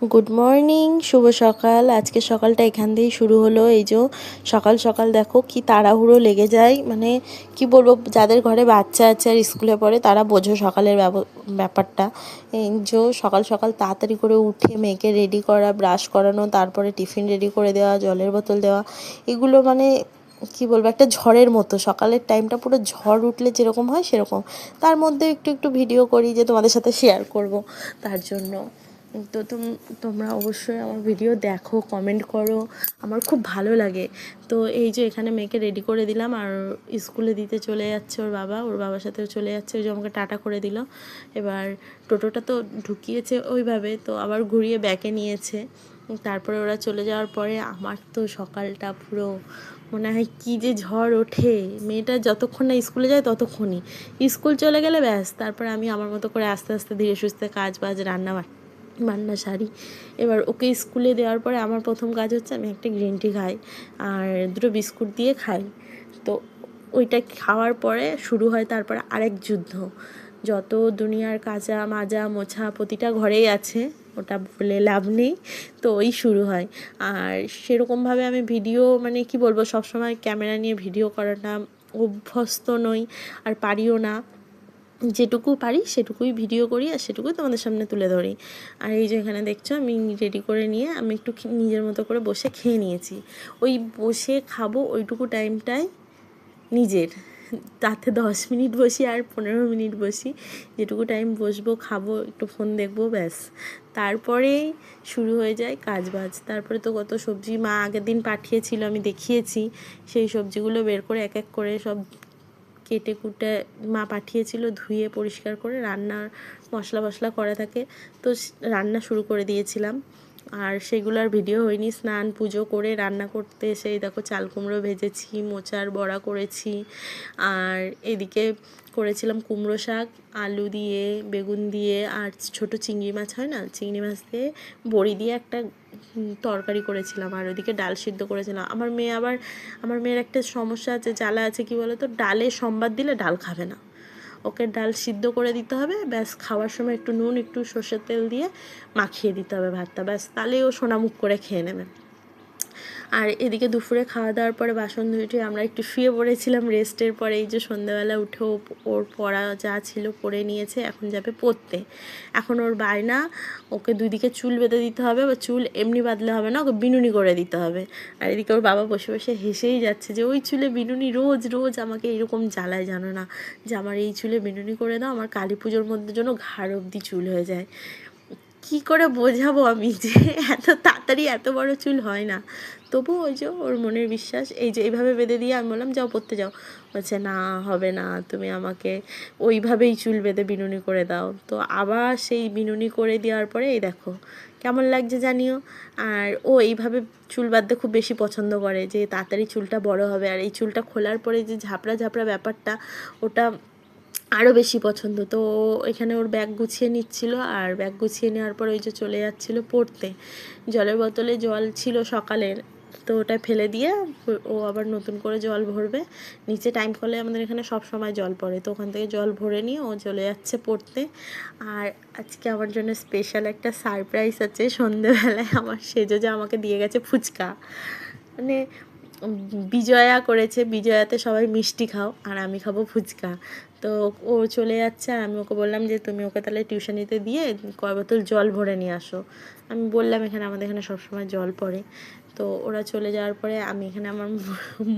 Good morning, শুভ সকাল। আজকে সকালটা এখান দিয়েই শুরু হলো। এই যে সকাল সকাল দেখো কি তাড়াহুড়ো লেগে যায়, মানে কি বলবো, যাদের ঘরে বাচ্চা আছে আর স্কুলে পড়ে তারা বোঝো সকালের ব্যাপারটা। এই যে সকাল সকাল তাড়াতাড়ি করে উঠে মেয়েকে রেডি করা, ব্রাশ করানো, তারপরে টিফিন রেডি করে দেওয়া, জলের বোতল দেওয়া, এগুলো মানে কি বলবো, একটা ঝড়ের মতো। সকালের টাইমটা পুরো ঝড় উঠলে যেরকম হয় সেরকম। তার মধ্যে একটু একটু ভিডিও করি যে তোমাদের সাথে শেয়ার করব, তার জন্য। তো তোমরা অবশ্যই আমার ভিডিও দেখো, কমেন্ট করো, আমার খুব ভালো লাগে। তো এই যে এখানে মেয়েকে রেডি করে দিলাম, আর স্কুলে দিতে চলে যাচ্ছে ওর বাবার সাথেও চলে যাচ্ছে। ওই যে আমাকে টাটা করে দিল। এবার টোটোটা তো ঢুকিয়েছে ওইভাবে, তো আবার ঘুরিয়ে ব্যাকে নিয়েছে। তারপরে ওরা চলে যাওয়ার পরে আমার তো সকালটা পুরো মনে হয় কী যে ঝড় ওঠে। মেয়েটা যতক্ষণ না স্কুলে যায় ততক্ষণই, স্কুল চলে গেলে ব্যাস, তারপরে আমি আমার মতো করে আস্তে আস্তে ধীরে সুস্থে কাজ বাজ রান্না সারি। এবার ওকে স্কুলে দেওয়ার পরে আমার প্রথম কাজ হচ্ছে আমি একটা গ্রিন টি খাই আর দুটো বিস্কুট দিয়ে খাই। তো ওইটা খাওয়ার পরে শুরু হয় তারপরে আরেক যুদ্ধ। যত দুনিয়ার কাচা মাজা মোছা প্রতিটা ঘরেই আছে, ওটা বলে লাভ নেই। তো ওই শুরু হয়। আর সেরকমভাবে আমি ভিডিও, মানে কি বলবো, সবসময় ক্যামেরা নিয়ে ভিডিও করাটা অভ্যস্ত নই আর পারিও না। যেটুকু পারি সেটুকুই ভিডিও করি আর সেটুকুই তোমাদের সামনে তুলে ধরি। আর এই যে এখানে দেখছো আমি রেডি করে নিয়ে আমি একটু নিজের মতো করে বসে খেয়ে নিয়েছি। ওই বসে খাবো ওইটুকু টাইমটাই নিজের, তাতে 10 মিনিট বসি আর 15 মিনিট বসি, যেটুকু টাইম বসবো খাবো একটু ফোন দেখবো ব্যাস। তারপরেই শুরু হয়ে যায় কাজবাজ। তারপরে তো কত সবজি মা আগের দিন পাঠিয়েছিল, আমি দেখিয়েছি। সেই সবজিগুলো বের করে এক এক করে সব কেটে কুটে মা পাঠিয়েছিল, ধুয়ে পরিষ্কার করে রান্নার মশলা করা থাকে, তো রান্না শুরু করে দিয়েছিলাম। আর সেগুলোর ভিডিও হয়নি। স্নান পুজো করে রান্না করতে এসেই দেখো চাল কুমড়ো ভেজেছি, মোচার বড়া করেছি, আর এদিকে করেছিলাম কুমড়ো শাক আলু দিয়ে, বেগুন দিয়ে, আর ছোট চিংড়ি মাছ হয় না, চিংড়ি মাছ দিয়ে বড়ি দিয়ে একটা তরকারি করেছিলাম। আর ওইদিকে ডাল সিদ্ধ করেছিলাম। আমার মেয়ের একটা সমস্যা আছে, জ্বালা আছে, কি বলো তো, ডালে সম্বাদ দিলে ডাল খাবে না। ওকে ডাল সিদ্ধ করে দিতে হবে, ব্যাস খাওয়ার সময় একটু নুন একটু সর্ষের তেল দিয়ে মাখিয়ে দিতে হবে ভাতটা, ব্যাস তাহলেই ও সোনামুখ করে খেয়ে নেবে। আর এদিকে দুপুরে খাওয়া দাওয়ার পরে বাসন ধুয়ে আমরা একটু শুয়ে পড়েছিলাম রেস্টের পরে। এই যে সন্ধ্যাবেলা উঠে ওর পড়া যা ছিল পড়ে নিয়েছে, এখন যাবে পড়তে। এখন ওর বায়না, ওকে দুদিকে চুল বেঁধে দিতে হবে, বা চুল এমনি বাঁধলে হবে না, ওকে বিনুনি করে দিতে হবে। আর এদিকে ওর বাবা বসে বসে হেসেই যাচ্ছে যে ওই চুলে বিনুনি রোজ রোজ আমাকে এরকম জ্বালায়, জানো না, যে আমার এই চুলে বিনুনি করে দাও, আমার কালী পুজোর মধ্যে যেন ঘাড় অবধি চুল হয়ে যায়। কি করে বোঝাবো আমি যে এত তাড়াতাড়ি এত বড় চুল হয় না। তবু ওই যে ওর মনের বিশ্বাস, এই যে এইভাবে বেঁধে দিয়ে আমি বললাম যাও পড়তে যাও, বলছে না হবে না, তুমি আমাকে ওইভাবেই চুল বেঁধে বিনুনি করে দাও। তো আবার সেই বিনুনি করে দেওয়ার পরে এই দেখো কেমন লাগছে জানিও। আর ও এইভাবে চুল বাঁধতে খুব বেশি পছন্দ করে, যে তাড়াতাড়ি চুলটা বড় হবে। আর এই চুলটা খোলার পরে যে ঝাপড়া ঝাপড়া ব্যাপারটা, ওটা আরও বেশি পছন্দ। তো এখানে ওর ব্যাগ গুছিয়ে নিচ্ছিল, আর ব্যাগ গুছিয়ে নেওয়ার পর ওই যে চলে যাচ্ছিল পড়তে। জলের বোতলে জল ছিল সকালের, তো ওটা ফেলে দিয়ে ও আবার নতুন করে জল ভরবে। নিচে টাইম কলে আমাদের এখানে সব সময় জল পড়ে, তো ওখান থেকে জল ভরে নিয়ে ও চলে যাচ্ছে পড়তে। আর আজকে আমার জন্য স্পেশাল একটা সারপ্রাইজ আছে। সন্ধেবেলায় আমার সেজো যে আমাকে দিয়ে গেছে ফুচকা, মানে বিজয়া করেছে, বিজয়াতে সবাই মিষ্টি খাও আর আমি খাবো ফুচকা। তো ও চলে যাচ্ছে, আর আমি ওকে বললাম যে তুমি ওকে তাহলে টিউশনিতে দিয়ে কয় বোতল জল ভরে নিয়ে আসো। আমি বললাম এখানে আমাদের এখানে সবসময় জল পড়ে। তো ওরা চলে যাওয়ার পরে আমি এখানে আমার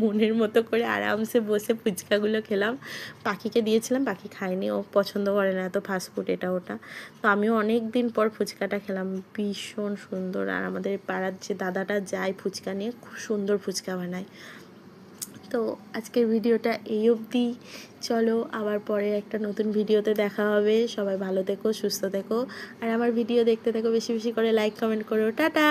মনের মতো করে আরামসে বসে ফুচকাগুলো খেলাম। পাখিকে দিয়েছিলাম, পাখি খায়নি, ও পছন্দ করে না এত ফাস্টফুড এটা ওটা। তো আমিও অনেক দিন পর ফুচকাটা খেলাম, ভীষণ সুন্দর। আর আমাদের পাড়ার যে দাদাটা যায় ফুচকা নিয়ে, খুব সুন্দর ফুচকা বানায়। তো আজকের ভিডিওটা এই অবধি। চলো আবার পরে একটা নতুন ভিডিওতে দেখা হবে। সবাই ভালো থেকো, সুস্থ থেকো, আর আমার ভিডিও দেখতে থেকো, বেশি বেশি করে লাইক কমেন্ট করো। টাটা।